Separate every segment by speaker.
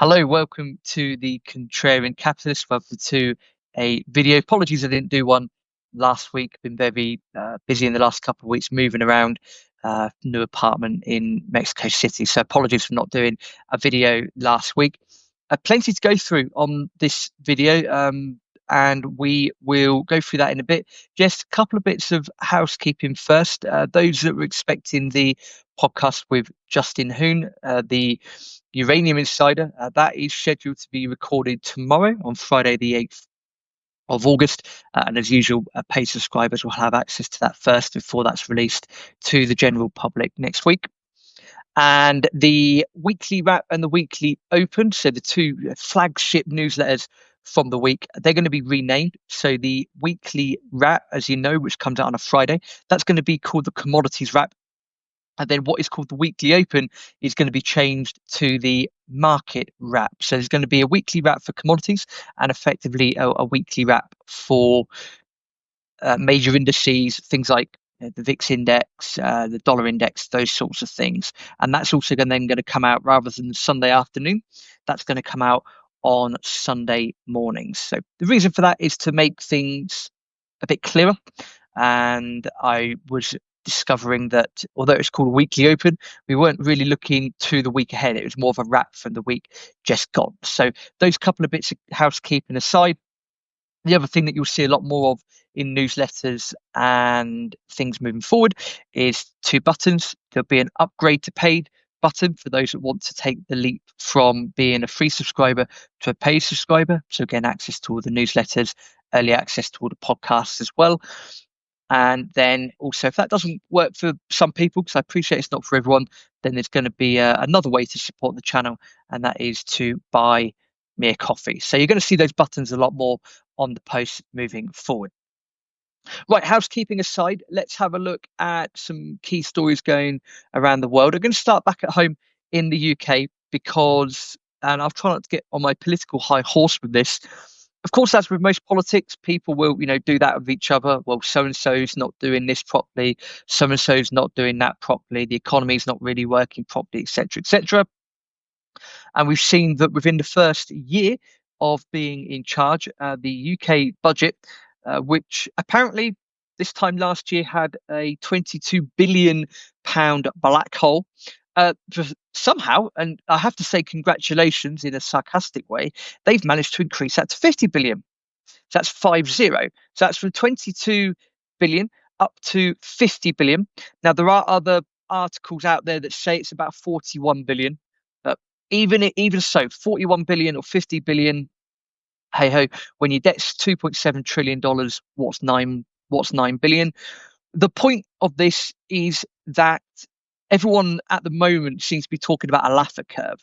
Speaker 1: Hello, welcome to the Contrarian Capitalist. Welcome to a video. Apologies, I didn't do one last week. Been very busy in the last couple of weeks, moving around new apartment in Mexico City. So apologies for not doing a video last week. Plenty to go through on this video, and we will go through that in a bit. Just a couple of bits of housekeeping first. Those that were expecting the podcast with Justin Hoon, the Uranium Insider, that is scheduled to be recorded tomorrow on Friday, the 8th of August. And as usual, paid subscribers will have access to that first before that's released to the general public next week. And the weekly wrap and the weekly open, so the two flagship newsletters from the week, they're going to be renamed. So the weekly wrap, as you know, which comes out on a Friday, that's going to be called the commodities wrap. And then what is called the weekly open is going to be changed to the market wrap. So there's going to be a weekly wrap for commodities and effectively a weekly wrap for major indices, things like the VIX index, the dollar index, those sorts of things. And that's also then going to come out rather than Sunday afternoon. That's going to come out on Sunday mornings. So the reason for that is to make things a bit clearer. And I was discovering that although it's called a weekly open, we weren't really looking to the week ahead. It was more of a wrap from the week just gone. So those couple of bits of housekeeping aside, the other thing that you'll see a lot more of in newsletters and things moving forward is two buttons. There'll be an upgrade to paid button for those that want to take the leap from being a free subscriber to a paid subscriber. So again, access to all the newsletters, early access to all the podcasts as well. And then also, if that doesn't work for some people, because I appreciate it's not for everyone, then there's going to be another way to support the channel, and that is to buy me a coffee. So you're going to see those buttons a lot more on the post moving forward. Right, housekeeping aside, let's have a look at some key stories going around the world. I'm going to start back at home in the UK because, and I'll try not to get on my political high horse with this. Of course, as with most politics, people will, do that with each other. Well, so-and-so's not doing this properly. So-and-so's not doing that properly. The economy's not really working properly, etc., etc. And we've seen that within the first year of being in charge, the UK budget, which apparently this time last year had a £22 billion black hole, somehow, and I have to say congratulations in a sarcastic way, they've managed to increase that to 50 billion. So that's 50. So that's from 22 billion up to 50 billion. Now, there are other articles out there that say it's about 41 billion. But even so, 41 billion or 50 billion, hey ho, when your debt's $2.7 trillion, what's 9 billion? The point of this is that everyone at the moment seems to be talking about a Laffer curve.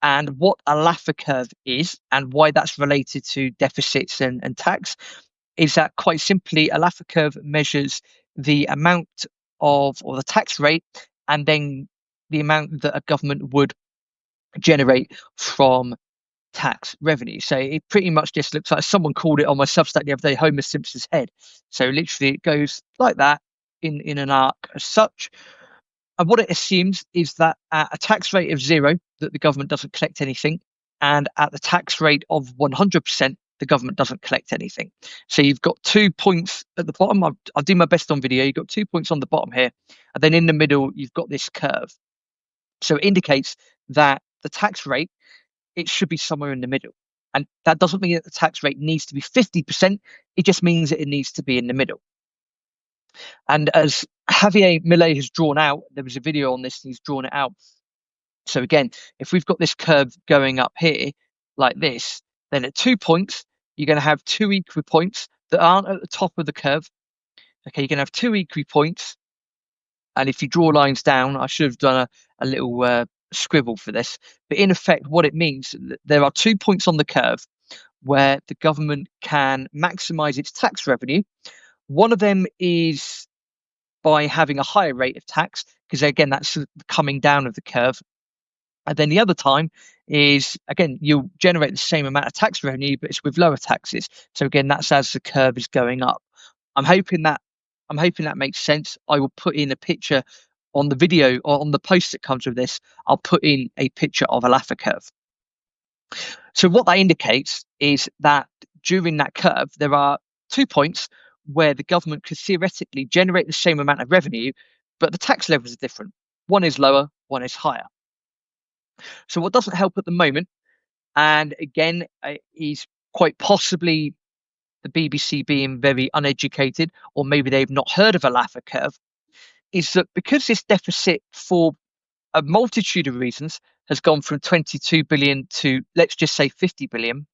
Speaker 1: And what a Laffer curve is and why that's related to deficits and tax is that quite simply a Laffer curve measures the amount of, or the tax rate, and then the amount that a government would generate from tax revenue. So it pretty much just looks like, someone called it on my Substack the other day, Homer Simpson's head. So literally it goes like that in an arc as such. And what it assumes is that at a tax rate of 0, that the government doesn't collect anything, and at the tax rate of 100%, the government doesn't collect anything. So you've got 2 points at the bottom. I'll do my best on video. You've got 2 points on the bottom here, and then in the middle, you've got this curve. So it indicates that the tax rate, it should be somewhere in the middle. And that doesn't mean that the tax rate needs to be 50%. It just means that it needs to be in the middle. And as Javier Milei has drawn out, there was a video on this, and he's drawn it out. So again, if we've got this curve going up here like this, then at 2 points, you're going to have 2 equal points that aren't at the top of the curve. Okay, you're going to have 2 equal points. And if you draw lines down, I should have done a little scribble for this. But in effect, what it means, there are 2 points on the curve where the government can maximize its tax revenue. One of them is by having a higher rate of tax, because again, that's coming down of the curve. And then the other time is, again, you'll generate the same amount of tax revenue, but it's with lower taxes. So again, that's as the curve is going up. I'm hoping that makes sense. I will put in a picture on the video or on the post that comes with this. I'll put in a picture of a Laffer curve. So what that indicates is that during that curve, there are 2 points where the government could theoretically generate the same amount of revenue, but the tax levels are different. One is lower, one is higher. So what doesn't help at the moment, and again, is quite possibly the BBC being very uneducated, or maybe they've not heard of a Laffer curve, is that because this deficit, for a multitude of reasons, has gone from 22 billion to, let's just say, 50 billion.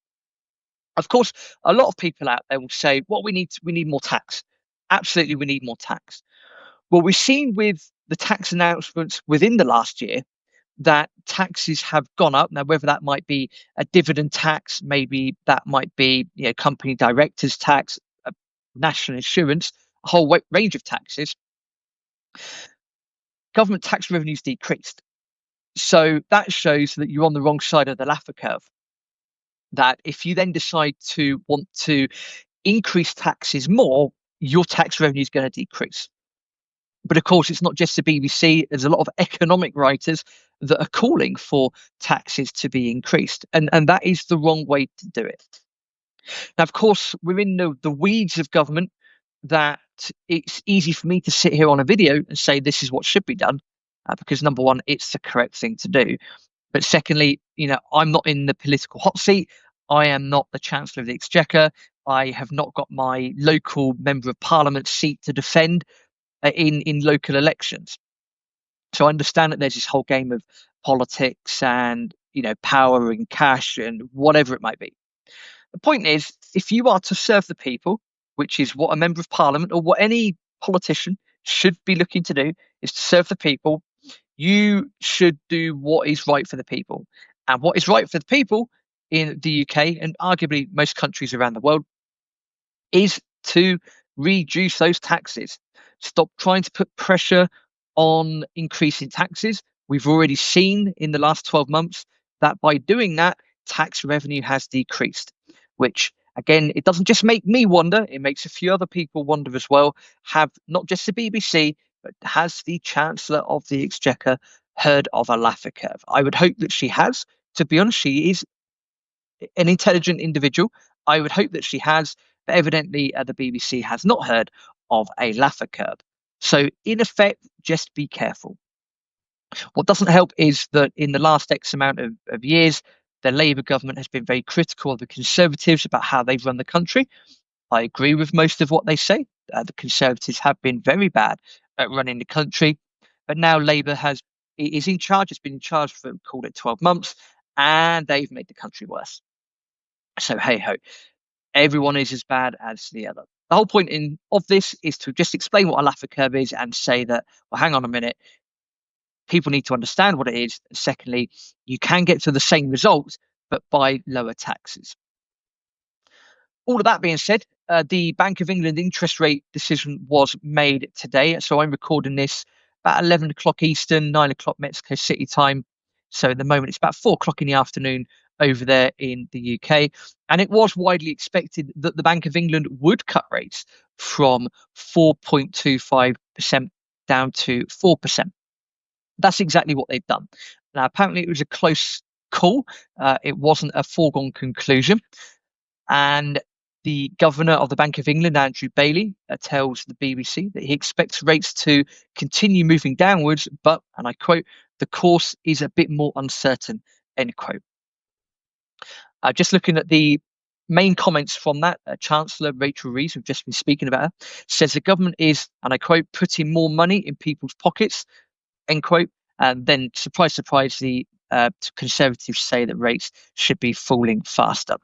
Speaker 1: Of course, a lot of people out there will say, well, we need more tax. Absolutely, we need more tax. Well, we've seen with the tax announcements within the last year that taxes have gone up. Now, whether that might be a dividend tax, maybe that might be, company directors tax, national insurance, a whole range of taxes. Government tax revenues decreased. So that shows that you're on the wrong side of the Laffer curve. That if you then decide to want to increase taxes more, your tax revenue is going to decrease. But of course, it's not just the BBC. There's a lot of economic writers that are calling for taxes to be increased. And that is the wrong way to do it. Now, of course, we're in the weeds of government, that it's easy for me to sit here on a video and say this is what should be done, because number one, it's the correct thing to do. But secondly, I'm not in the political hot seat. I am not the Chancellor of the Exchequer. I have not got my local member of parliament seat to defend in local elections. So I understand that there's this whole game of politics and, power and cash and whatever it might be. The point is, if you are to serve the people, which is what a member of parliament or what any politician should be looking to do, is to serve the people, you should do what is right for the people. And what is right for the people in the UK and arguably most countries around the world is to reduce those taxes. Stop trying to put pressure on increasing taxes. We've already seen in the last 12 months that by doing that, tax revenue has decreased, which again, it doesn't just make me wonder, it makes a few other people wonder as well. Have not just the BBC, but has the Chancellor of the Exchequer heard of a Laffer curve? I would hope that she has. To be honest, she is an intelligent individual. I would hope that she has, but evidently the BBC has not heard of a Laffer curve. So in effect, just be careful. What doesn't help is that in the last X amount of years, the Labour government has been very critical of the Conservatives about how they've run the country. I agree with most of what they say. The Conservatives have been very bad at running the country, but now Labour is in charge. It's been in charge for, call it, 12 months, and they've made the country worse. So hey ho, everyone is as bad as the other. The whole point of this is to just explain what a Laffer curve is and say that, well, hang on a minute, people need to understand what it is. Secondly, you can get to the same result, but by lower taxes. All of that being said, the Bank of England interest rate decision was made today. So I'm recording this about 11 o'clock Eastern, 9 o'clock Mexico City time. So at the moment, it's about 4 o'clock in the afternoon over there in the UK. And it was widely expected that the Bank of England would cut rates from 4.25% down to 4%. That's exactly what they've done. Now, apparently it was a close call. It wasn't a foregone conclusion. And the governor of the Bank of England, Andrew Bailey, tells the BBC that he expects rates to continue moving downwards, but, and I quote, the course is a bit more uncertain, end quote. Just looking at the main comments from that, Chancellor Rachel Reeves, we've just been speaking about her, says the government is, and I quote, putting more money in people's pockets, end quote. And then, surprise, surprise, the Conservatives say that rates should be falling faster.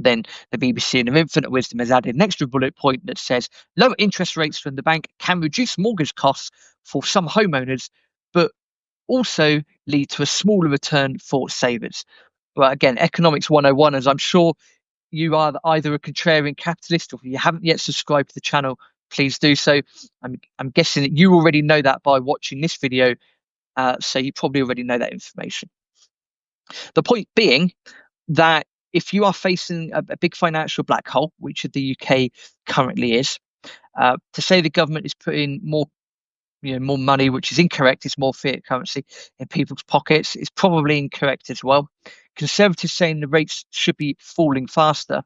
Speaker 1: Then the BBC, in their infinite wisdom, has added an extra bullet point that says lower interest rates from the bank can reduce mortgage costs for some homeowners, but also lead to a smaller return for savers. Well, again, economics 101, as I'm sure you are either a contrarian capitalist, or if you haven't yet subscribed to the channel, please do so. I'm guessing that you already know that by watching this video, so you probably already know that information. The point being that if you are facing a big financial black hole, which the UK currently is, to say the government is putting more more money, which is incorrect. It's more fiat currency in people's pockets. It's probably incorrect as well. Conservatives saying the rates should be falling faster,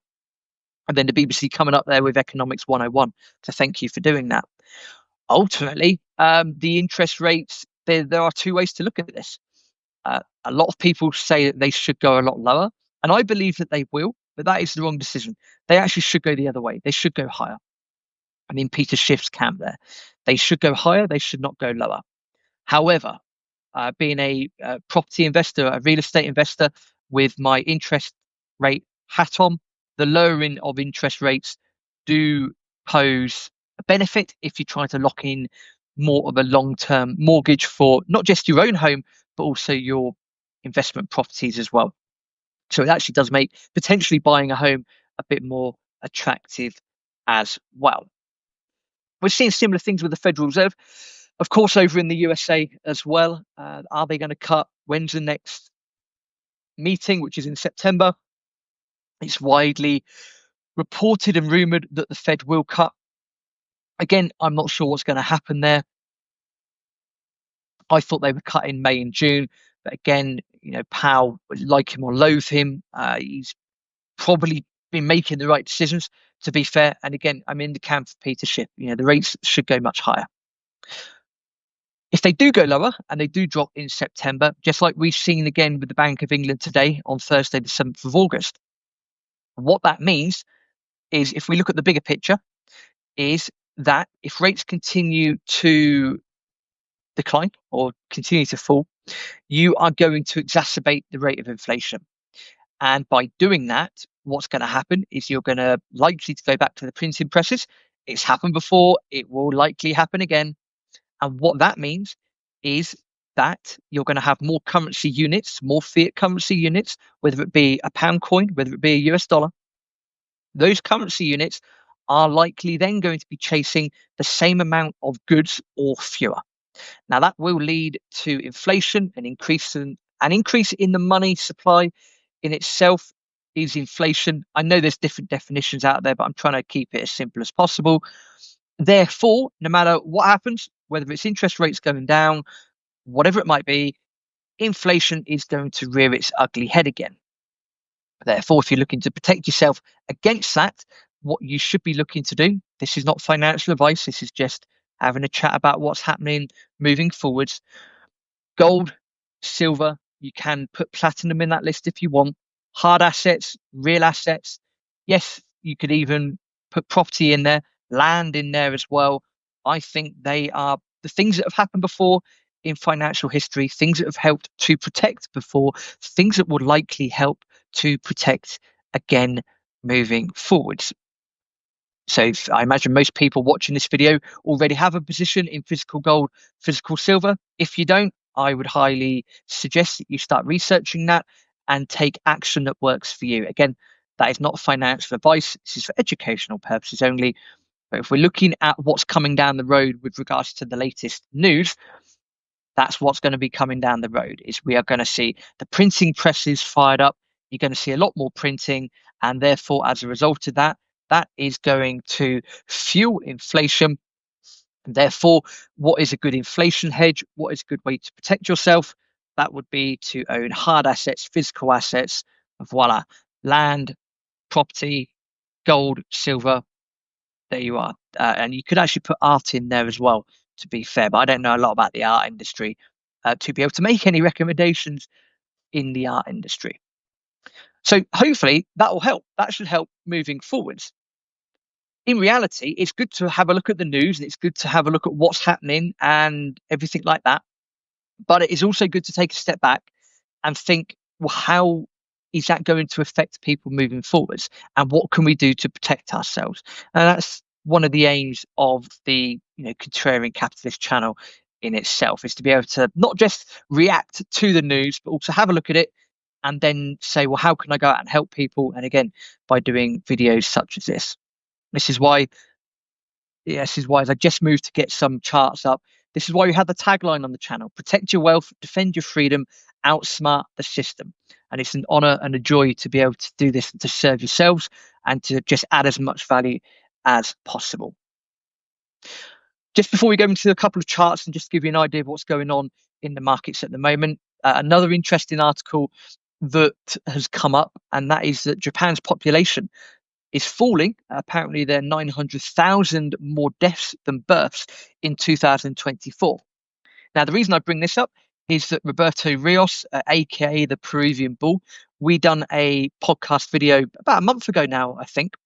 Speaker 1: and then the BBC coming up there with Economics 101 to thank you for doing that. Ultimately, the interest rates, there are two ways to look at this. A lot of people say that they should go a lot lower, and I believe that they will, but that is the wrong decision. They actually should go the other way. They should go higher. I'm in Peter Schiff's camp there. They should go higher. They should not go lower. However, being a property investor, a real estate investor with my interest rate hat on, the lowering of interest rates do pose a benefit if you try to lock in more of a long-term mortgage for not just your own home, but also your investment properties as well. So it actually does make potentially buying a home a bit more attractive as well. We're seeing similar things with the Federal Reserve, of course, over in the USA as well. Are they going to cut? When's the next meeting, which is in September? It's widely reported and rumored that the Fed will cut. Again, I'm not sure what's going to happen there. I thought they would cut in May and June, but again, Powell, like him or loathe him, he's probably been making the right decisions, to be fair. And again, I'm in the camp of Peter Schiff. The rates should go much higher. If they do go lower and they do drop in September, just like we've seen again with the Bank of England today on Thursday, the 7th of August, what that means is, if we look at the bigger picture, is that if rates continue to decline or continue to fall, you are going to exacerbate the rate of inflation. And by doing that, what's going to happen is you're going to likely to go back to the printing presses. It's happened before. It will likely happen again. And what that means is that you're going to have more currency units, more fiat currency units, whether it be a pound coin, whether it be a US dollar. Those currency units are likely then going to be chasing the same amount of goods or fewer. Now, that will lead to inflation, an increase in the money supply in itself is inflation. I know there's different definitions out there, but I'm trying to keep it as simple as possible. Therefore, no matter what happens, whether it's interest rates going down, whatever it might be, inflation is going to rear its ugly head again. Therefore, if you're looking to protect yourself against that, what you should be looking to do, this is not financial advice, this is just having a chat about what's happening moving forwards. Gold, silver, you can put platinum in that list if you want. Hard assets, real assets. Yes, you could even put property in there, land in there as well. I think they are the things that have happened before in financial history, things that have helped to protect before, things that would likely help to protect again moving forwards. So I imagine most people watching this video already have a position in physical gold, physical silver. If you don't, I would highly suggest that you start researching that and take action that works for you. Again, that is not financial advice. This is for educational purposes only. But if we're looking at what's coming down the road with regards to the latest news, that's what's going to be coming down the road. Is we are going to see the printing presses fired up. You're going to see a lot more printing, and therefore, as a result of that, that is going to fuel inflation. And therefore, what is a good inflation hedge? What is a good way to protect yourself? That would be to own hard assets, physical assets. Voila, land, property, gold, silver. There you are. And you could actually put art in there as well, to be fair. But I don't know a lot about the art industry to be able to make any recommendations in the art industry. So hopefully that will help. That should help moving forwards. In reality, it's good to have a look at the news and it's good to have a look at what's happening and everything like that. But it is also good to take a step back and think, well, how is that going to affect people moving forwards? And what can we do to protect ourselves? And that's one of the aims of the Contrarian Capitalist channel in itself, is to be able to not just react to the news, but also have a look at it and then say, well, how can I go out and help people? And again, by doing videos such as this. This is why as I just moved to get some charts up. This is why we had the tagline on the channel: protect your wealth, defend your freedom, outsmart the system. And it's an honor and a joy to be able to do this and to serve yourselves and to just add as much value as possible. Just before we go into a couple of charts and just give you an idea of what's going on in the markets at the moment, another interesting article that has come up, and that is that Japan's population is falling. Apparently, there are 900,000 more deaths than births in 2024. Now, the reason I bring this up is that Roberto Rios, aka the Peruvian Bull, we done a podcast video about a month ago now, I think,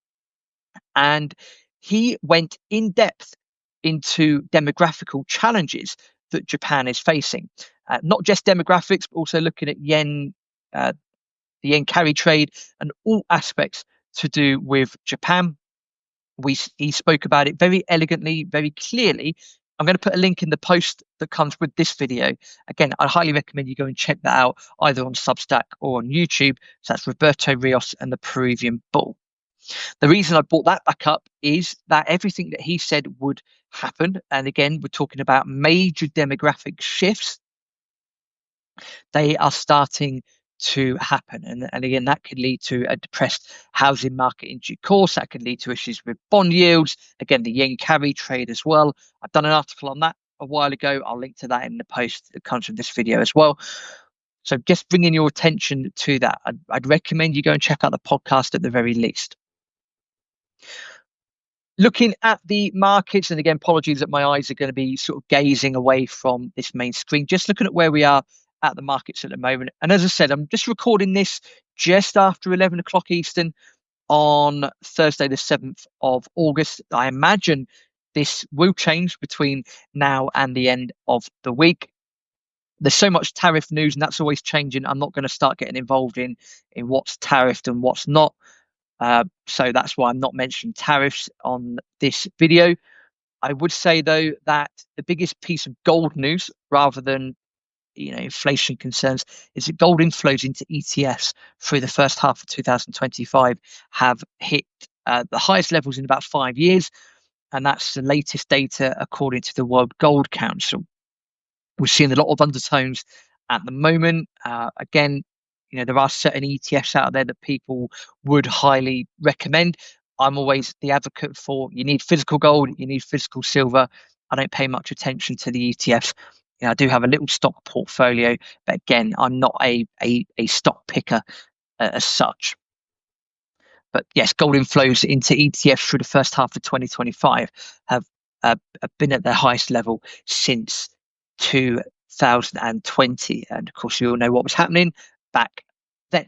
Speaker 1: and he went in depth into demographical challenges that Japan is facing. Not just demographics, but also looking at yen, the yen carry trade, and all aspects to do with Japan. He spoke about it very elegantly, very clearly. I'm going to put a link in the post that comes with this video. Again, I highly recommend you go and check that out either on Substack or on YouTube. So that's Roberto Rios and the Peruvian Bull. The reason I brought that back up is that everything that he said would happen, and again, we're talking about major demographic shifts, they are starting to happen. And again, that could lead to a depressed housing market in due course. That could lead to issues with bond yields. Again, the yen carry trade as well. I've done an article on that a while ago. I'll link to that in the post that comes with this video as well. So just bringing your attention to that. I'd recommend you go and check out the podcast at the very least. Looking at the markets, and again, apologies that my eyes are going to be sort of gazing away from this main screen, just looking at where we are at the markets at the moment. And as I said, I'm just recording this just after 11 o'clock Eastern on Thursday, the 7th of August. I imagine this will change between now and the end of the week. There's so much tariff news, and that's always changing. I'm not going to start getting involved in what's tariffed and what's not. So that's why I'm not mentioning tariffs on this video. I would say, though, that the biggest piece of gold news, rather than inflation concerns, is that gold inflows into ETFs through the first half of 2025 have hit the highest levels in about 5 years, and that's the latest data according to the World Gold Council. We're seeing a lot of undertones at the moment. Again, there are certain ETFs out there that people would highly recommend. I'm always the advocate for you need physical gold, you need physical silver. I don't pay much attention to the ETFs. I do have a little stock portfolio, but again, I'm not a stock picker as such. But yes, gold inflows into ETFs through the first half of 2025 have been at their highest level since 2020. And of course, you all know what was happening back then.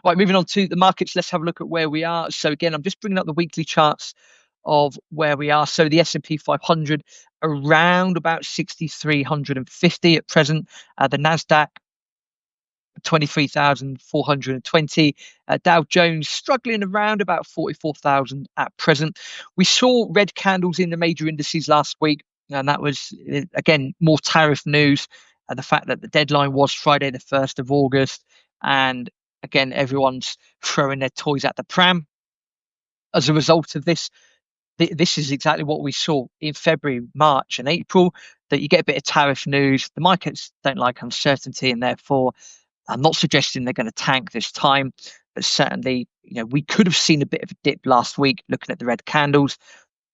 Speaker 1: Right, moving on to the markets, let's have a look at where we are. So again, I'm just bringing up the weekly charts of where we are. So the S&P 500 around about 6,350 at present. The Nasdaq 23,420. Dow Jones struggling around about 44,000 at present. We saw red candles in the major indices last week, and that was again more tariff news. The fact that the deadline was Friday the 1st of August, and again everyone's throwing their toys at the pram. As a result of this, this is exactly what we saw in February, March, and April. That you get a bit of tariff news. The markets don't like uncertainty, and therefore, I'm not suggesting they're going to tank this time, but certainly, we could have seen a bit of a dip last week looking at the red candles.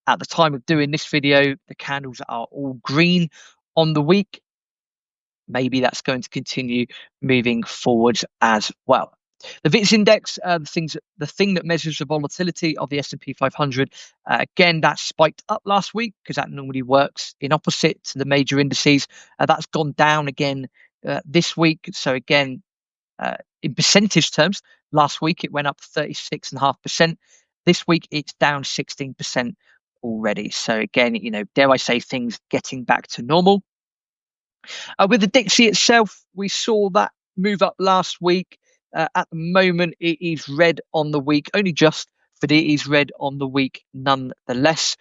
Speaker 1: At the time of doing this video, the candles are all green on the week. Maybe that's going to continue moving forwards as well. The VIX index, the thing that measures the volatility of the S&P 500, again, that spiked up last week because that normally works in opposite to the major indices. That's gone down again this week. So again, in percentage terms, last week it went up 36.5%. This week it's down 16% already. So again, dare I say, things getting back to normal. With the Dixie itself, we saw that move up last week. At the moment, it is red on the week, only just, but it is red on the week nonetheless.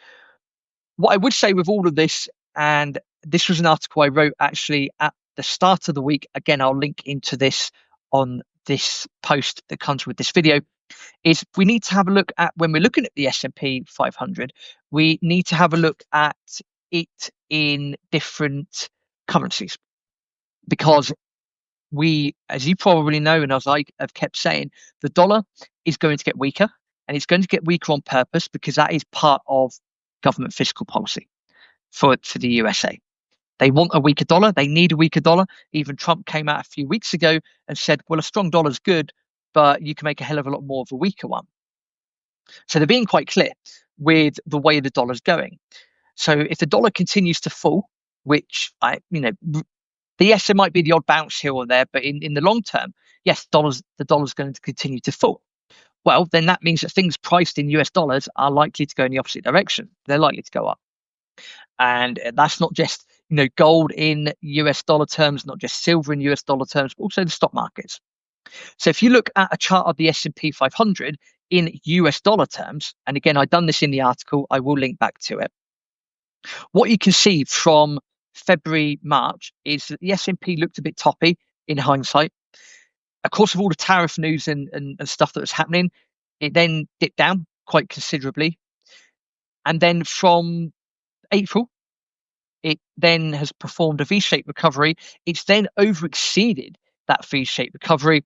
Speaker 1: What I would say with all of this, and this was an article I wrote actually at the start of the week, again, I'll link into this on this post that comes with this video, is we need to have a look at, when we're looking at the S&P 500, we need to have a look at it in different currencies, because as you probably know, and as I have kept saying, the dollar is going to get weaker, and it's going to get weaker on purpose because that is part of government fiscal policy. for the USA. They want a weaker dollar. They need a weaker dollar. Even Trump came out a few weeks ago and said, well, a strong dollar is good, but you can make a hell of a lot more of a weaker one. So they're being quite clear with the way the dollar's going. So if the dollar continues to fall, which yes, there might be the odd bounce here or there, but in the long term, yes, the dollar's going to continue to fall. Well, then that means that things priced in US dollars are likely to go in the opposite direction. They're likely to go up. And that's not just, gold in US dollar terms, not just silver in US dollar terms, but also the stock markets. So if you look at a chart of the S&P 500 in US dollar terms, and again, I've done this in the article, I will link back to it. What you can see from February, March is that the S&P looked a bit toppy in hindsight. Of course, of all the tariff news and stuff that was happening, it then dipped down quite considerably. And then from April, it then has performed a V-shaped recovery. It's then over-exceeded that V-shaped recovery.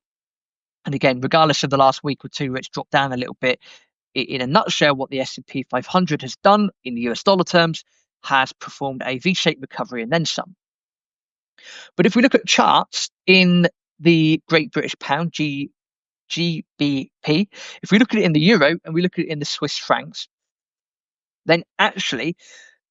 Speaker 1: And again, regardless of the last week or two, it's dropped down a little bit. In a nutshell, what the S&P 500 has done in the US dollar terms has performed a V-shaped recovery and then some. But if we look at charts in the Great British Pound, GBP, if we look at it in the euro and we look at it in the Swiss francs, then actually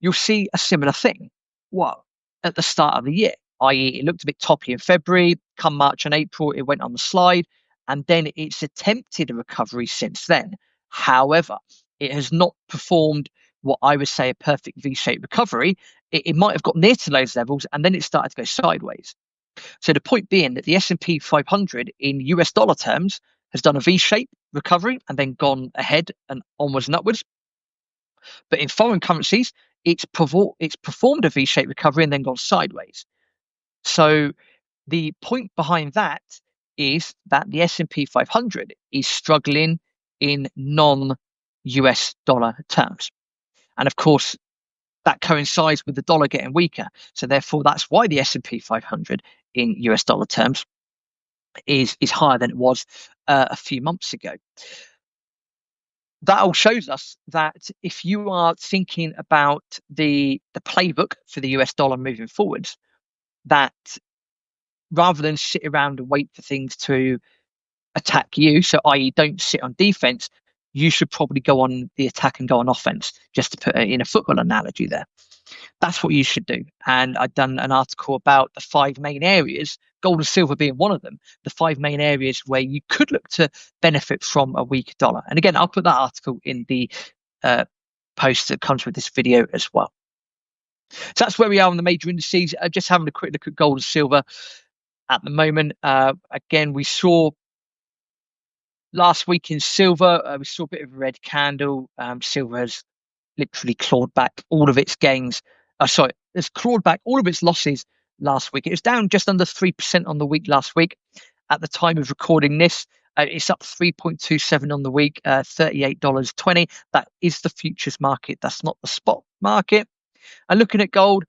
Speaker 1: you'll see a similar thing. Well, at the start of the year, i.e. it looked a bit toppy in February, come March and April, it went on the slide, and then it's attempted a recovery since then. However, it has not performed what I would say a perfect V-shaped recovery. It might have got near to those levels, and then it started to go sideways. So the point being that the S&P 500 in US dollar terms has done a V-shaped recovery and then gone ahead and onwards and upwards. But in foreign currencies, it's performed a V-shaped recovery and then gone sideways. So the point behind that is that the S&P 500 is struggling in non-US dollar terms. And of course, that coincides with the dollar getting weaker. So therefore, that's why the S&P 500 in US dollar terms is higher than it was a few months ago. That all shows us that if you are thinking about the playbook for the US dollar moving forwards, that rather than sit around and wait for things to attack you, so i.e. don't sit on defense, you should probably go on the attack and go on offense, just to put it in a football analogy there. That's what you should do. And I've done an article about the 5 main areas, gold and silver being one of them, the 5 main areas where you could look to benefit from a weaker dollar. And again, I'll put that article in the post that comes with this video as well. So that's where we are on the major indices. Just having a quick look at gold and silver at the moment. Again, we saw last week in silver, we saw a bit of a red candle. Silver has literally clawed back all of its gains. It's clawed back all of its losses last week. It was down just under 3% on the week last week. At the time of recording this, it's up 3.27 on the week, $38.20. That is the futures market. That's not the spot market. And looking at gold,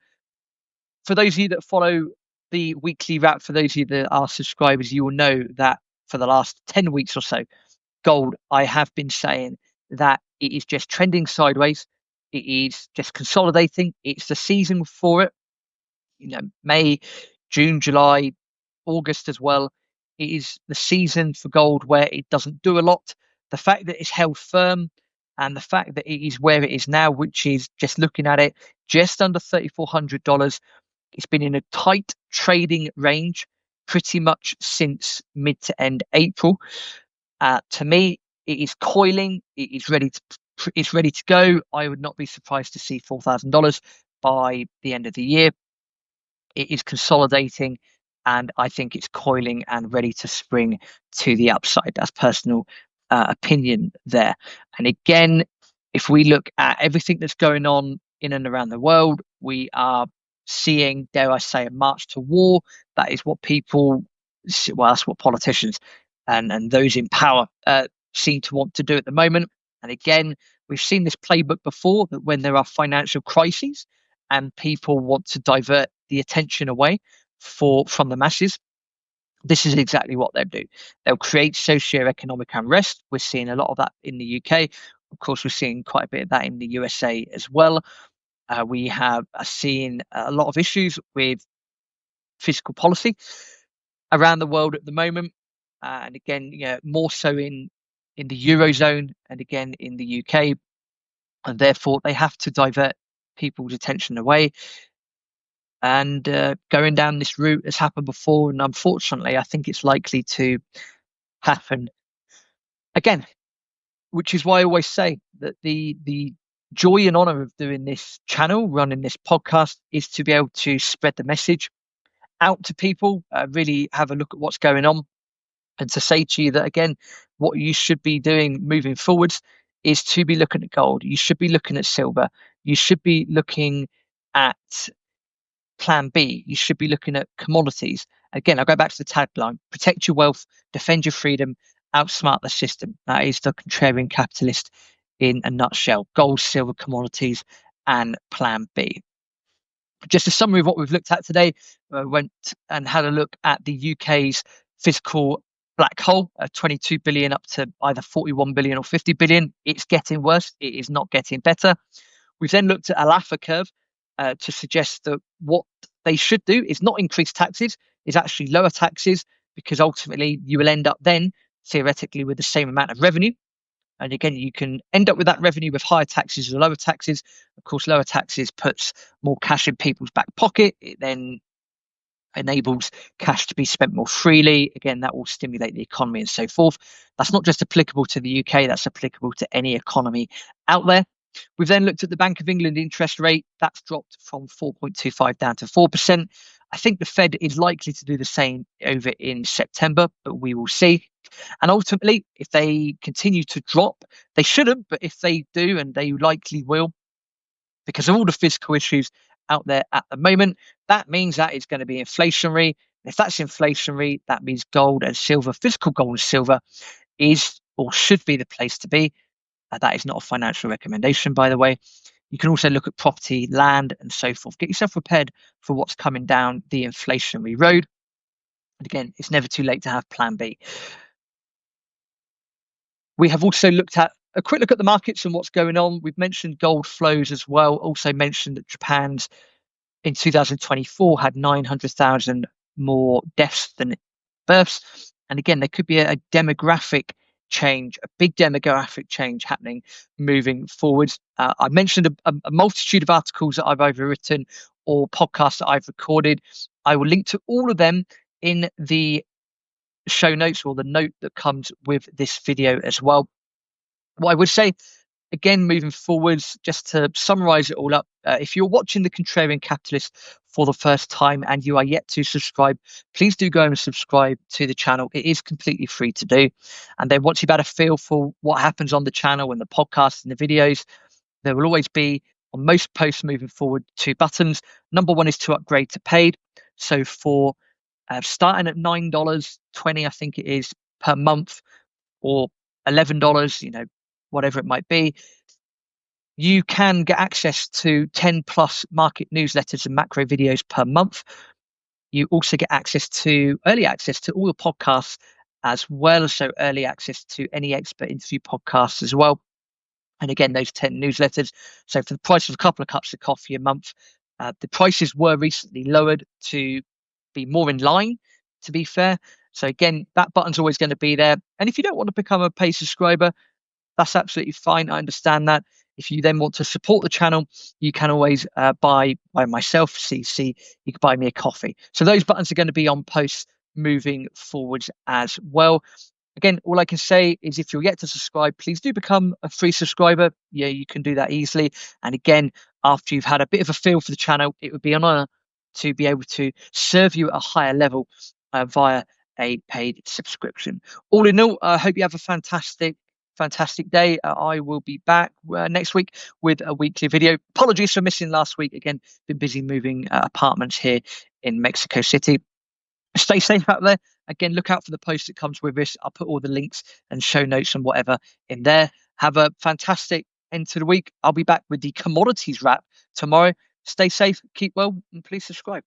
Speaker 1: for those of you that follow the weekly wrap, for those of you that are subscribers, you will know that for the last 10 weeks or so, gold, I have been saying that it is just trending sideways. It is just consolidating. It's the season for it. May, June, July, August as well. It is the season for gold where it doesn't do a lot. The fact that it's held firm and the fact that it is where it is now, which is just looking at it, just under $3,400. It's been in a tight trading range pretty much since mid to end April. To me, it is coiling. It is ready to go. I would not be surprised to see $4,000 by the end of the year. It is consolidating, and I think it's coiling and ready to spring to the upside. That's personal opinion there. And again, if we look at everything that's going on in and around the world, we are seeing, dare I say, a march to war. That is what that's what politicians and those in power seem to want to do at the moment. And again, we've seen this playbook before, that when there are financial crises and people want to divert the attention away from the masses, this is exactly what they'll do. They'll create socio-economic unrest. We're seeing a lot of that in the UK. Of course, we're seeing quite a bit of that in the USA as well. We have seen a lot of issues with fiscal policy around the world at the moment, and again, more so in the Eurozone and again in the UK, and therefore they have to divert people's attention away. And going down this route has happened before, and unfortunately, I think it's likely to happen again. Which is why I always say that the joy and honor of doing this channel, running this podcast, is to be able to spread the message out to people, really have a look at what's going on, and to say to you that again, what you should be doing moving forwards is to be looking at gold. You should be looking at silver. You should be looking at plan B. You should be looking at commodities. Again, I'll go back to the tagline: protect your wealth, defend your freedom, outsmart the system. That is the contrarian capitalist in a nutshell: gold, silver, commodities, and plan B. Just a summary of what we've looked at today. Went and had a look at the UK's fiscal black hole, 22 billion up to either 41 billion or 50 billion. It's getting worse. It is not getting better. We've then looked at a Laffer curve to suggest that what they should do is not increase taxes, is actually lower taxes, because ultimately you will end up then theoretically with the same amount of revenue. And again, you can end up with that revenue with higher taxes or lower taxes. Of course, lower taxes puts more cash in people's back pocket. It then enables cash to be spent more freely. Again, that will stimulate the economy and so forth. That's not just applicable to the UK, that's applicable to any economy out there. We've then looked at the Bank of England interest rate. That's dropped from 4.25 down to 4%. I think the Fed is likely to do the same over in September, but we will see. And ultimately, if they continue to drop, they shouldn't, but if they do, and they likely will, because of all the fiscal issues out there at the moment, that means that it's going to be inflationary. If that's inflationary, that means gold and silver, physical gold and silver, is or should be the place to be. That is not a financial recommendation, by the way. You can also look at property, land, and so forth. Get yourself prepared for what's coming down the inflationary road. And again, it's never too late to have plan B. We have also looked at a quick look at the markets and what's going on. We've mentioned gold flows as well. Also mentioned that Japan's in 2024 had 900,000 more deaths than births. And again, there could be a demographic change, a big demographic change happening moving forwards. I mentioned a multitude of articles that I've either written or podcasts that I've recorded. I will link to all of them in the show notes, or the note that comes with this video as well. What I would say, again, moving forwards, just to summarize it all up, if you're watching the Contrarian Capitalist for the first time and you are yet to subscribe, please do go and subscribe to the channel. It is completely free to do. And then once you've had a feel for what happens on the channel and the podcast and the videos, there will always be, on most posts moving forward, 2 buttons. Number 1 is to upgrade to paid. So for starting at $9.20, I think it is, per month, or $11, whatever it might be, you can get access to 10 plus market newsletters and macro videos per month. You also get early access to all the podcasts as well, so early access to any expert interview podcasts as well. And again, those 10 newsletters. So for the price of a couple of cups of coffee a month, the prices were recently lowered to be more in line, to be fair. So again, that button's always going to be there. And if you don't want to become a paid subscriber, that's absolutely fine. I understand that. If you then want to support the channel, you can always buy myself, CC. You can buy me a coffee. So those buttons are going to be on posts moving forwards as well. Again, all I can say is if you're yet to subscribe, please do become a free subscriber. Yeah, you can do that easily. And again, after you've had a bit of a feel for the channel, it would be an honor to be able to serve you at a higher level via a paid subscription. All in all, I hope you have a fantastic day. I will be back next week with a weekly video. Apologies for missing last week. Again, been busy moving apartments here in Mexico City. Stay safe out there. Again, look out for the post that comes with this. I'll put all the links and show notes and whatever in there. Have a fantastic end to the week. I'll be back with the commodities wrap tomorrow. Stay safe, keep well, and please subscribe.